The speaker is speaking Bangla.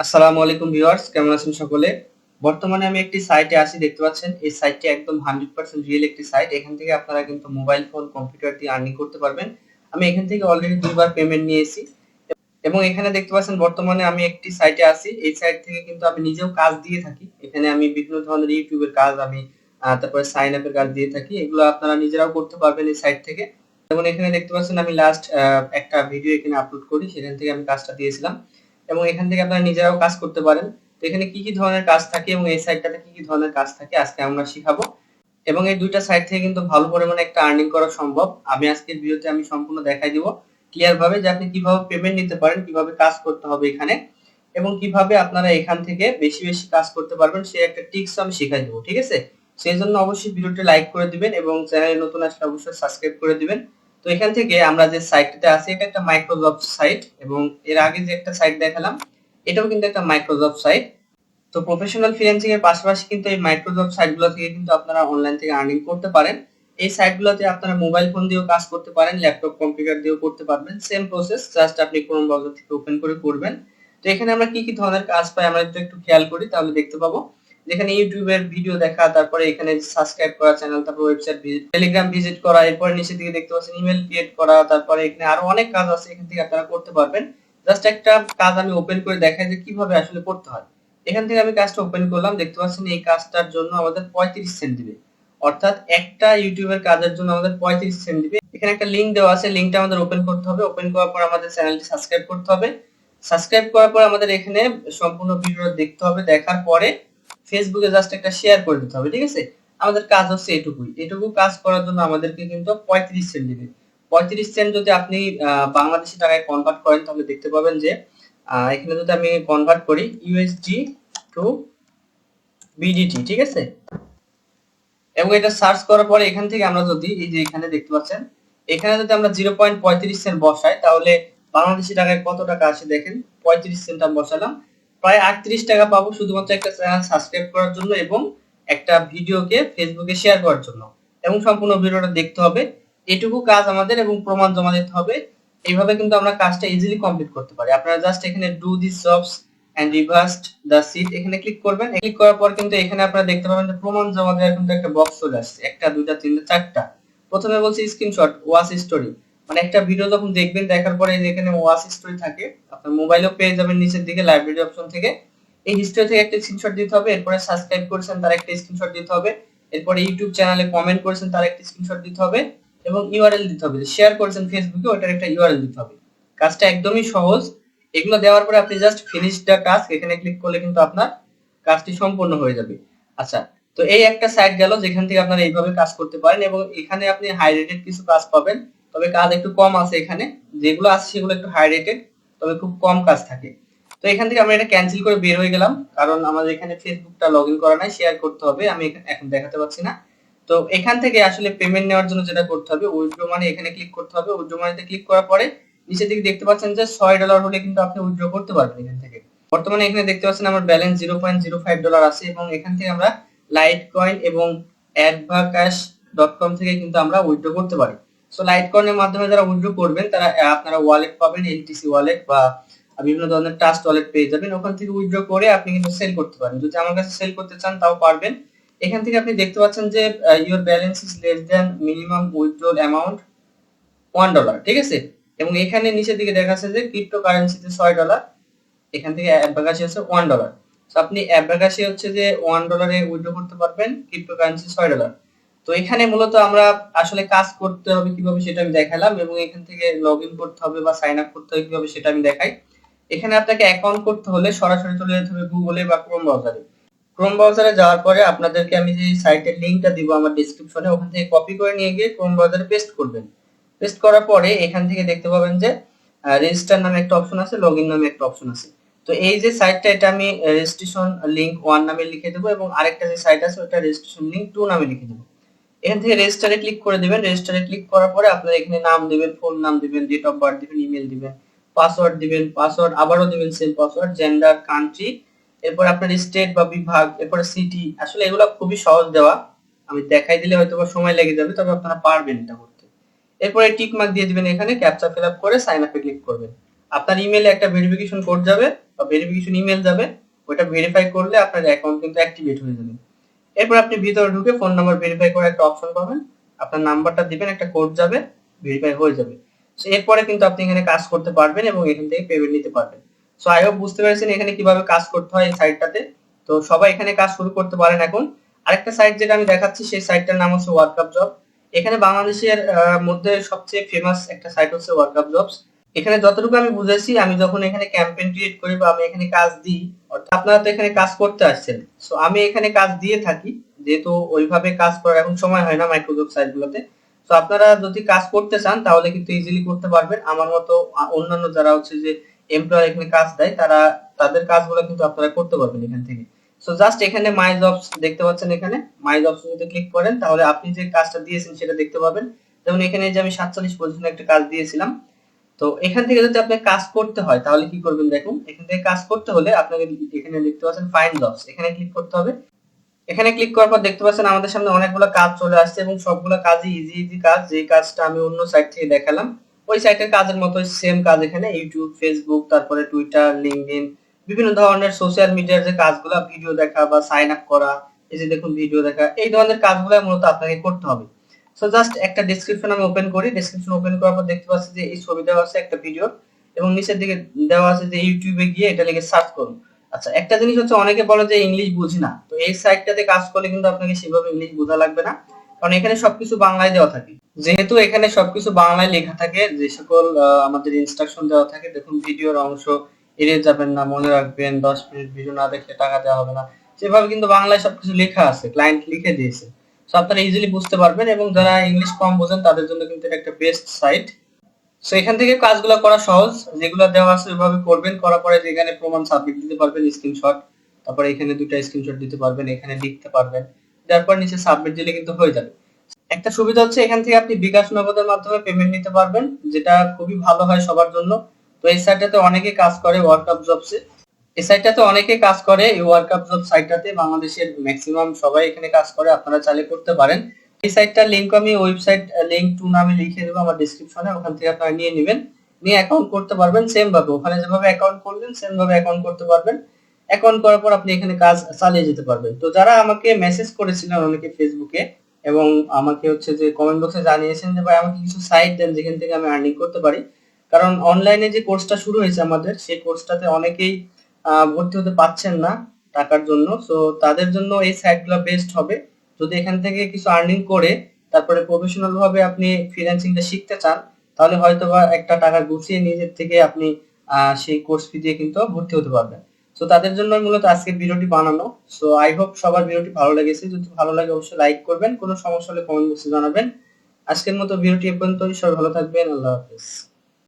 আসসালামু আলাইকুম ভিউয়ার্স, কেমন আছেন সকলে? বর্তমানে আমি একটি সাইটে আছি, দেখতে পাচ্ছেন এই সাইটটি একদম 100% রিয়েল একটি সাইট। এখান থেকে আপনারা কিন্তু মোবাইল ফোন, কম্পিউটার দিয়ে আর্নিং করতে পারবেন। আমি এখান থেকে অলরেডি দুইবার পেমেন্ট নিয়েছি এবং এখানে দেখতে পাচ্ছেন বর্তমানে আমি একটি সাইটে আছি। এই সাইট থেকে কিন্তু আমি নিজেও কাজ দিয়ে থাকি। এখানে আমি বিভিন্ন ধরনের ইউটিউবের কাজ আমি তারপরে সাইন আপের কাজ দিয়ে থাকি। এগুলো আপনারা নিজেরাও করতে পারবেন এই সাইট থেকে। যেমন এখানে দেখতে পাচ্ছেন আমি লাস্ট একটা ভিডিও এখানে আপলোড করি, সেখান থেকে আমি কাজটা দিয়েছিলাম এবং এখান থেকে আপনারা নিজেরাও কাজ করতে পারেন। তো এখানে কি কি ধরনের কাজ থাকে এবং এই সাইটটাতে কি কি ধরনের কাজ থাকে আজকে আমরা শিখাবো এবং এই দুইটা সাইট থেকে কিন্তু ভালো পরিমাণে একটা আর্নিং করা সম্ভব। আমি আজকের ভিডিওতে আমি সম্পূর্ণ দেখাই দিব ক্লিয়ার ভাবে যে আপনি কিভাবে পেমেন্ট নিতে পারেন, কিভাবে কাজ করতে হবে এখানে এবং কিভাবে আপনারা এখান থেকে বেশি বেশি কাজ করতে পারবেন সেই একটা টিপস আমি শিখাই দেবো। ঠিক আছে, সেই জন্য অবশ্যই ভিডিওটি লাইক করে দিবেন এবং চ্যানেলে নতুন আসলে অবশ্যই সাবস্ক্রাইব করে দিবেন। তো এখান থেকে আমরা যে সাইটটাতে আছি এটা একটা মাইক্রোসফট সাইট এবং এর আগে যে একটা সাইট দেখালাম এটাও কিন্তু একটা মাইক্রোসফট সাইট। তো প্রফেশনাল ফ্রিল্যান্সিং এর পাশাপাশি কিন্তু এই মাইক্রোসফট সাইটগুলো থেকে কিন্তু আপনারা অনলাইন থেকে আর্নিং করতে পারেন। এই সাইটগুলোতে আপনারা মোবাইল ফোন দিয়েও কাজ করতে পারেন, ল্যাপটপ কম্পিউটার দিয়েও করতে পারবেন। সেম প্রসেস, জাস্ট আপনি ক্রোম ব্রাউজার থেকে ওপেন করে করবেন। তো এখানে আমরা কি কি ধরনের কাজ পাই আমরা একটু খেয়াল করি তাহলে দেখতে পাবো। যেখানে ইউটিউবের ভিডিও দেখা, তারপরে এখানে সাবস্ক্রাইব করা চ্যানেল, তারপর ওয়েবসাইট ভিজিট, টেলিগ্রাম ভিজিট করা, এরপর নিচের দিকে দেখতে পাচ্ছেন ইমেল ক্রিয়েট করা, তারপরে এখানে আরো অনেক কাজ আছে এখান থেকে আপনারা করতে পারবেন। জাস্ট একটা কাজ আমি ওপেন করে দেখাই যে কিভাবে আসলে করতে হয়। এখান থেকে আমি কাজটা ওপেন করলাম, দেখতে পাচ্ছেন এই কাজটার জন্য আমাদের 35 সেন্ট দিবে, অর্থাৎ একটা ইউটিউবের কাজের জন্য আমাদের 35 সেন্ট দিবে। এখানে একটা লিংক দেওয়া আছে, লিংকটা আমাদের ওপেন করতে হবে। ওপেন করার পর আমাদের চ্যানেলটি সাবস্ক্রাইব করতে হবে। সাবস্ক্রাইব করার পর আমাদের এখানে সম্পূর্ণ ভিডিওটা দেখতে হবে, দেখার পরে ফেসবুকে জাস্ট একটা শেয়ার করে দিতে হবে। ঠিক আছে, আমাদের কাজ হচ্ছে এটুকুই। এটুকু কাজ করার জন্য আমাদেরকে কিন্তু 35 সেন্ট দিবে। 35 সেন্ট যদি আপনি বাংলাদেশি টাকায় কনভার্ট করেন তাহলে দেখতে পাবেন যে এখানে যদি আমি কনভার্ট করি ইউএসডি টু বিডিটি, ঠিক আছে, এবং এটা সার্চ করার পরে এখান থেকে আমরা যদি এই যে এখানে দেখতে পাচ্ছেন এখানে যদি আমরা 0.35 সেন্ট বসাই তাহলে বাংলাদেশি টাকায় কত টাকা আসে দেখেন। 35 সেন্ট আমি বসালাম, প্রায় 38 টাকা পাবো শুধুমাত্র একটা চ্যানেল সাবস্ক্রাইব করার জন্য এবং একটা ভিডিওকে ফেসবুকে শেয়ার করার জন্য, এবং সম্পূর্ণ ভিডিওটা দেখতে হবে। এটুকু কাজ আমাদের এবং প্রমাণ জমা দিতে হবে। এইভাবে কিন্তু আমরা কাজটা ইজিলি কমপ্লিট করতে পারি। আপনারা জাস্ট এখানে do this jobs and reversed the sheet এখানে ক্লিক করবেন। ক্লিক করার পর কিন্তু এখানে আপনারা দেখতে পাবেন যে প্রমাণ জমা দেওয়ার কিন্তু একটা বক্স চলে আসছে, একটা দুইটা তিনটা চারটা। প্রথমে বলছে স্ক্রিনশট ওয়াচ স্টোরি, মানে একটা ভিডিও যখন দেখবেন দেখার পরে এখানে ওয়াচ স্টোরি থাকে, আপনার মোবাইলেও পেয়ে যাবেন নিচের দিকে লাইব্রেরি অপশন থেকে। এই হিস্ট্রি থেকে একটা স্ক্রিনশট দিতে হবে, এরপরে সাবস্ক্রাইব করেছেন তার একটা স্ক্রিনশট দিতে হবে, এরপরে ইউটিউব চ্যানেলে কমেন্ট করেছেন তার একটা স্ক্রিনশট দিতে হবে এবং ইউআরএল দিতে হবে। শেয়ার করেছেন ফেসবুকে, ওটার একটা ইউআরএল দিতে হবে। কাজটা একদমই সহজ। এগুলো দেওয়ার পরে আপনি জাস্ট ফিনিশ দ্য টাস্ক এখানে ক্লিক করলে কিন্তু আপনার কাজটি সম্পূর্ণ হয়ে যাবে। আচ্ছা, তো এই একটা সাইট গেল যেখান থেকে আপনারা এইভাবে কাজ করতে পারেন এবং এখানে আপনি হাই রেটেড কিছু কাজ পাবেন, তবে কাজ একটু কম আছে এখানে। যেগুলো আছে সেগুলো একটু হাই রেটেড, তবে খুব কম কাজ থাকে। তো এখান থেকে আমরা এটা ক্যান্সেল করে বের হয়ে গেলাম, কারণ আমাদের এখানে ফেসবুকটা লগ ইন করা নাই, শেয়ার করতে হবে, আমি এখন দেখাতে পাচ্ছি না। তো এখান থেকে আসলে পেমেন্ট নেওয়ার জন্য যেটা করতে হবে উইথড্র মানি এখানে ক্লিক করতে হবে। উইথড্র মানিতে ক্লিক করার পরে নিচের দিকে দেখতে পাচ্ছেন যে $6 হলে কিন্তু আপনি উইথড্র করতে পারবেন এখান থেকে। বর্তমানে এখানে দেখতে পাচ্ছেন আমার ব্যালেন্স $0.05 আছে এবং এখান থেকে আমরা লাইট কয়েন এবং advacash.com থেকে কিন্তু আমরা উইথড্র করতে পারি। সো লাইট কয়েনের মাধ্যমে যারা উইথড্র করবেন তারা আপনারা ওয়ালেট পাবেন, এলটিসি ওয়ালেট বা বিভিন্ন ধরনের ট্রাস্ট ওয়ালেট পেয়ে যাবেন। ওখান থেকে উইথড্র করে আপনি কিন্তু সেল করতে পারেন। যদি আমার কাছে সেল করতে চান তাও পারবেন। এখান থেকে আপনি দেখতে পাচ্ছেন যে your balance is less than minimum withdrawal amount $1, ঠিক আছে, এবং এখানে নিচের দিকে দেখা যাচ্ছে যে ক্রিপ্টোকারেন্সিতে $6, এখান থেকে অ্যাবাকাশি হচ্ছে $1। সো আপনি অ্যাবাকাশি হচ্ছে যে $1 উইথড্র করতে পারবেন, ক্রিপ্টোকারেন্সি $6। তো এখানে মূলত আমরা আসলে কাজ করতে হবে কিভাবে সেটা আমি দেখালাম এবং এখান থেকে লগ ইন করতে হবে বা সাইন আপ করতে হবে কিভাবে সেটা আমি দেখাই। এখানে আপনাকে অ্যাকাউন্ট করতে হলে সরাসরি চলে যেতে হবে গুগলে বা ক্রোম ব্রাউজারে। ক্রোম ব্রাউজারে যাওয়ার পরে আপনাদেরকে আমি যে সাইটের লিংকটা দিব আমার ডেসক্রিপশনে, ওখান থেকে কপি করে নিয়ে গিয়ে ক্রোম ব্রাউজারে পেস্ট করবেন। পেস্ট করার পরে এখান থেকে দেখতে পাবেন যে রেজিস্টার নামে একটা অপশন আছে, লগইন নামে একটা অপশন আছে। তো এই যে সাইটটা এটা আমি রেজিস্ট্রেশন লিংক 1 নামে লিখে দেবো এবং আরেকটা যে সাইট আছে ওটা রেজিস্ট্রেশন লিংক 2 নামে লিখে দেবো। এখান থেকে রেজিস্টারে ক্লিক করে দিবেন। রেজিস্টারে ক্লিক করার পরে আপনারা এখানে নাম দিবেন, ফোন নাম দিবেন, ডেট অফ বার্থ দিবেন, ইমেল দিবেন, পাসওয়ার্ড দিবেন, পাসওয়ার্ড আবারও দিবেন সেম পাসওয়ার্ড, জেন্ডার, কান্ট্রি, এরপর আপনার স্টেট বা বিভাগ, এরপরে সিটি। আসলে এগুলো খুবই সহজ দেওয়া, আমি দেখাই দিলে হয়তো সময় লেগে যাবে, তবে আপনারা পারবেন এটা করতে। এরপরে টিক মার্ক দিয়ে দিবেন, এখানে ক্যাপচা ফিল আপ করে সাইন আপে ক্লিক করবেন। আপনার ইমেলে একটা ভেরিফিকেশন কোড যাবে, বা ভেরিফিকেশন ইমেল যাবে, ওটা ভেরিফাই করলে আপনার অ্যাকাউন্ট কিন্তু অ্যাক্টিভেট হয়ে যাবে। এরপর আপনি ভিতরে ঢুকে ফোন নাম্বার ভেরিফাই করার একটা অপশন পাবেন, আপনার নাম্বারটা দিবেন, একটা কোড যাবে, ভেরিফাই হয়ে যাবে। সো এরপরে কিন্তু আপনি এখানে কাজ করতে পারবেন এবং এখান থেকে পেমেন্ট নিতে পারবেন। সো আই হোপ বুঝতে পেরেছেন এখানে কিভাবে কাজ করতে হয় এই সাইটটাতে। তো সবাই এখানে কাজ শুরু করতে পারেন এখন। আরেকটা সাইট যেটা আমি দেখাচ্ছি সেই সাইটটার নাম হচ্ছে ওয়ার্কআপ জব। এখানে বাংলাদেশের মধ্যে সবচেয়ে ফেমাস একটা সাইট হচ্ছে ওয়ার্কআপ জবস। এখানে যতটুকু আমি বুঝেছি, আমি যখন এখানে ক্যাম্পেইন ক্রিয়েট করি বা আমি এখানে কাজ দিই, অর্থাৎ আপনারা তো এখানে কাজ করতে আসছেন, সো আমি এখানে কাজ দিয়ে থাকি, যেহেতু ওইভাবে কাজ করার এখন সময় হয় না মাইক্রোসফট সাইটগুলোতে। তো আপনারা যদি কাজ করতে চান তাহলে কিন্তু ইজিলি করতে পারবেন। আমার মতো অন্যান্য যারা হচ্ছে যে এমপ্লয়ার এখানে কাজ দেয়, তারা তাদের কাজগুলো কিন্তু আপনারা করতে পারবেন এখান থেকে। সো জাস্ট এখানে মাই জবস দেখতে পাচ্ছেন, এখানে মাই জবস যদি ক্লিক করেন তাহলে আপনি যে কাজটা দিয়েছেন সেটা দেখতে পাবেন। যেমন এখানে যে আমি 47 পজিশনে একটা কাজ দিয়েছিলাম, তো এখান থেকে যদি আপনার কাজ করতে হয় তাহলে কি করবেন দেখুন। এখান থেকে কাজ করতে হলে আপনাকে এখানে দেখতে পাচ্ছেন ফাইন্ড জবস, এখানে ক্লিক করতে হবে। এখানে ক্লিক করার পর দেখতে পাচ্ছেন আমাদের সামনে অনেকগুলো কাজ চলে আসছে এবং সবগুলো কাজই ইজি ইজি কাজ। যে কাজটা আমি অন্য সাইট থেকে দেখালাম ওই সাইটের কাজের মতো সেম কাজ এখানে, ইউটিউব, ফেসবুক, তারপরে টুইটার, লিঙ্কডইন, বিভিন্ন ধরনের সোশ্যাল মিডিয়ার যে কাজগুলো, ভিডিও দেখা বা সাইন আপ করা, এই যে দেখুন ভিডিও দেখা, এই ধরনের কাজগুলো মূলত আপনাকে করতে হবে। সো জাস্ট একটা ডেসক্রিপশন আমি ওপেন করি। ডেসক্রিপশন ওপেন করার পর দেখতে পাচ্ছি যে এই ছবি দেওয়া আছে একটা ভিডিও এবং নিচের দিকে দেওয়া আছে যে ইউটিউবে গিয়ে এটা লিখে সার্চ করুন। আচ্ছা, একটা জিনিস হচ্ছে অনেকে বলে যে ইংলিশ বুঝি না, তো এই সাইটটাতে কাজ করলে কিন্তু আপনাকে সেভাবে ইংলিশ বোঝা লাগবে না, কারণ এখানে সবকিছু বাংলায় দেওয়া থাকে। যেহেতু এখানে সবকিছু বাংলায় লেখা থাকে, যে সকল আমাদের ইনস্ট্রাকশন দেওয়া থাকে, দেখুন ভিডিওর অংশ এড়িয়ে যাবেন না, মনে রাখবেন 10 মিনিট ভিডিও না দেখলে টাকা দেওয়া হবে না, সেভাবে কিন্তু বাংলায় সবকিছু লেখা আছে, ক্লায়েন্ট লিখে দিয়েছে। সো আপনারা ইজিলি বুঝতে পারবেন এবং যারা ইংলিশ কম বোঝেন তাদের জন্য কিন্তু এটা একটা বেস্ট সাইট। সো এখান থেকে কাজগুলো করা সহজ, যেগুলো দেওয়া আছে ওইভাবে করবেন। করার পরে যেখানে প্রমাণ সাবমিট দিতে পারবেন স্ক্রিনশট, তারপরে এখানে দুইটা স্ক্রিনশট দিতে পারবেন, এখানে লিখতে পারবেন, তারপর নিচে সাবমিট দিলে কিন্তু হয়ে যাবে। একটা সুবিধা হচ্ছে এখান থেকে আপনি বিকাশ নগদের মাধ্যমে পেমেন্ট নিতে পারবেন, যেটা খুবই ভালো হয় সবার জন্য। তো এই সাইটটাতে অনেকে কাজ করে ওয়ার্কআপ জবসে, এই সাইটটাতে অনেকে কাজ করে, এই ওয়ার্কআপ জব সাইটটাতে বাংলাদেশের ম্যাক্সিমাম সবাই এখানে কাজ করে, আপনারা চাইলে করতে পারেন। এই সাইটটার লিংক আমি ওয়েবসাইট লিংক টু নামে লিখে দেবো আমার ডেসক্রিপশনে, ওখান থেকে আপনারা নিয়ে নেবেন, নিয়ে অ্যাকাউন্ট করতে পারবেন সেম ভাবে, ওখানে যেভাবে অ্যাকাউন্ট করলেন সেম ভাবে অ্যাকাউন্ট করতে পারবেন। অ্যাকাউন্ট করার পর আপনি এখানে কাজ চালিয়ে যেতে পারবেন। তো যারা আমাকে মেসেজ করেছিলেন অনেকে ফেসবুকে এবং আমাকে হচ্ছে যে কমেন্ট বক্সে জানিয়েছেন যে ভাই আমাকে কিছু সাইট দেন যেখান থেকে আমি আর্নিং করতে পারি, কারণ অনলাইনে যে কোর্সটা শুরু হয়েছে আমাদের, সেই কোর্সটাতে অনেকেই ভর্তি হতে পারছেন না টাকার জন্য। সো তাদের জন্য এই সাইটগুলো বেস্ট হবে। যদি এখান থেকে কিছু আর্নিং করে তারপরে প্রফেশনাল ভাবে আপনি ফ্রিল্যান্সিংটা শিখতে চান, তাহলে হয়তোবা একটা টাকা গুছিয়ে নিজের থেকে আপনি সেই কোর্স ফি দিয়ে কিন্তু ভর্তি হতে পারবেন। সো তাদের জন্য মূলত আজকে ভিডিওটি বানানো। সো আই হোপ সবার ভিডিওটি ভালো লেগেছে। যদি ভালো লাগে অবশ্যই লাইক করবেন, কোনো সমস্যা হলে কমেন্ট বক্সে জানাবেন। আজকের মতো ভিডিওটি এ পর্যন্তই। সবাই ভালো থাকবেন, আল্লাহ হাফেজ।